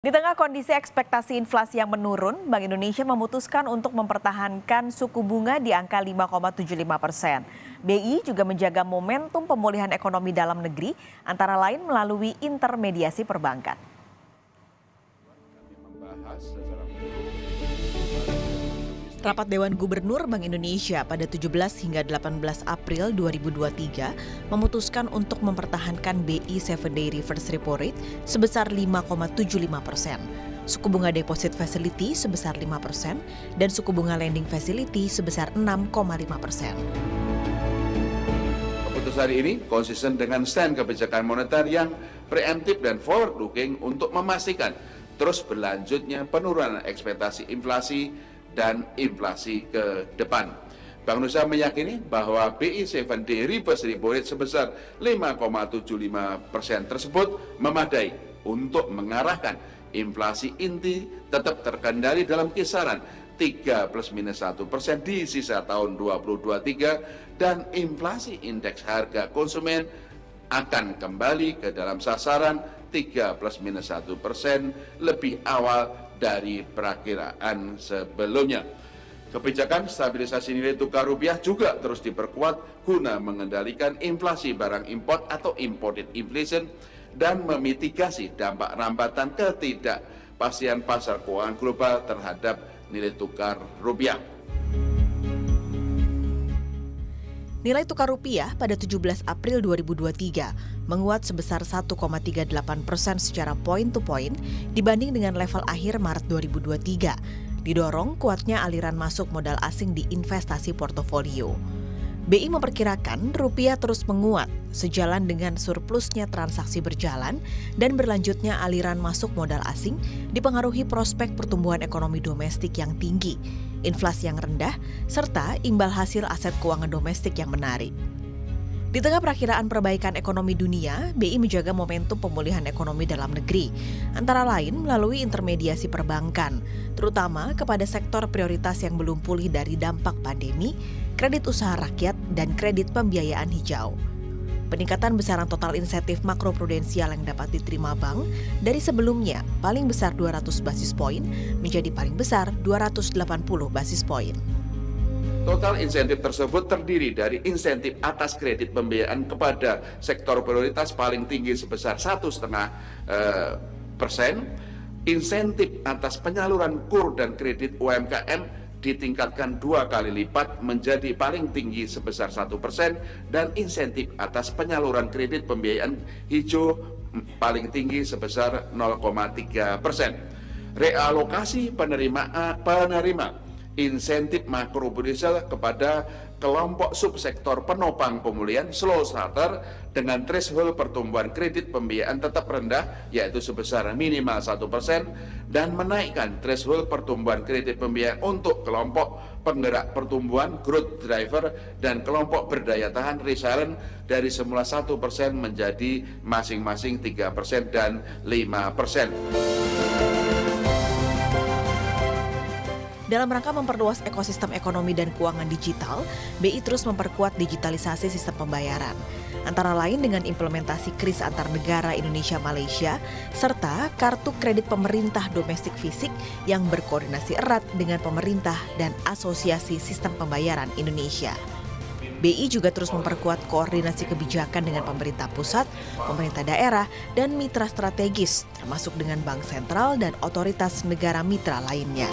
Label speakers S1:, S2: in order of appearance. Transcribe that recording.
S1: Di tengah kondisi ekspektasi inflasi yang menurun, Bank Indonesia memutuskan untuk mempertahankan suku bunga di angka 5,75%. BI juga menjaga momentum pemulihan ekonomi dalam negeri, antara lain melalui intermediasi perbankan. Rapat Dewan Gubernur Bank Indonesia pada 17 hingga 18 April 2023 memutuskan untuk mempertahankan BI 7-day reverse repo rate sebesar 5,75%, suku bunga deposit facility sebesar 5%, dan suku bunga lending facility sebesar 6,5%.
S2: Keputusan ini konsisten dengan stand kebijakan moneter yang preemptif dan forward-looking untuk memastikan terus berlanjutnya penurunan ekspektasi inflasi dan inflasi ke depan. Bank Indonesia meyakini bahwa BI 7-day reverse repo rate sebesar 5,75% tersebut memadai untuk mengarahkan inflasi inti tetap terkendali dalam kisaran 3 plus minus 1% di sisa tahun 2023 dan inflasi indeks harga konsumen akan kembali ke dalam sasaran 3 plus minus 1% lebih awal dari perakiraan sebelumnya. Kebijakan stabilisasi nilai tukar rupiah juga terus diperkuat guna mengendalikan inflasi barang import atau imported inflation dan memitigasi dampak rambatan ketidakpastian pasar keuangan global terhadap nilai tukar rupiah.
S1: Nilai tukar rupiah pada 17 April 2023 menguat sebesar 1,38% secara point to point dibanding dengan level akhir Maret 2023, didorong kuatnya aliran masuk modal asing di investasi portofolio. BI memperkirakan rupiah terus menguat sejalan dengan surplusnya transaksi berjalan dan berlanjutnya aliran masuk modal asing dipengaruhi prospek pertumbuhan ekonomi domestik yang tinggi, inflasi yang rendah, serta imbal hasil aset keuangan domestik yang menarik. Di tengah perakiraan perbaikan ekonomi dunia, BI menjaga momentum pemulihan ekonomi dalam negeri, antara lain melalui intermediasi perbankan, terutama kepada sektor prioritas yang belum pulih dari dampak pandemi, kredit usaha rakyat, dan kredit pembiayaan hijau. Peningkatan besaran total insentif makroprudensial yang dapat diterima bank dari sebelumnya paling besar 200 basis poin menjadi paling besar 280 basis poin.
S2: Total insentif tersebut terdiri dari insentif atas kredit pembiayaan kepada sektor prioritas paling tinggi sebesar 1,5%, insentif atas penyaluran KUR dan kredit UMKM ditingkatkan 2 kali lipat menjadi paling tinggi sebesar 1%, dan insentif atas penyaluran kredit pembiayaan hijau paling tinggi sebesar 0,3%. Realokasi penerima insentif makroprudensial kepada kelompok subsektor penopang pemulihan slow starter dengan threshold pertumbuhan kredit pembiayaan tetap rendah yaitu sebesar minimal 1% dan menaikkan threshold pertumbuhan kredit pembiayaan untuk kelompok penggerak pertumbuhan growth driver dan kelompok berdaya tahan resilient dari semula 1% menjadi masing-masing 3% dan 5%.
S1: Dalam rangka memperluas ekosistem ekonomi dan keuangan digital, BI terus memperkuat digitalisasi sistem pembayaran, antara lain dengan implementasi KRIS antar negara Indonesia-Malaysia, serta kartu kredit pemerintah domestik fisik yang berkoordinasi erat dengan pemerintah dan Asosiasi Sistem Pembayaran Indonesia. BI juga terus memperkuat koordinasi kebijakan dengan pemerintah pusat, pemerintah daerah, dan mitra strategis, termasuk dengan bank sentral dan otoritas negara mitra lainnya.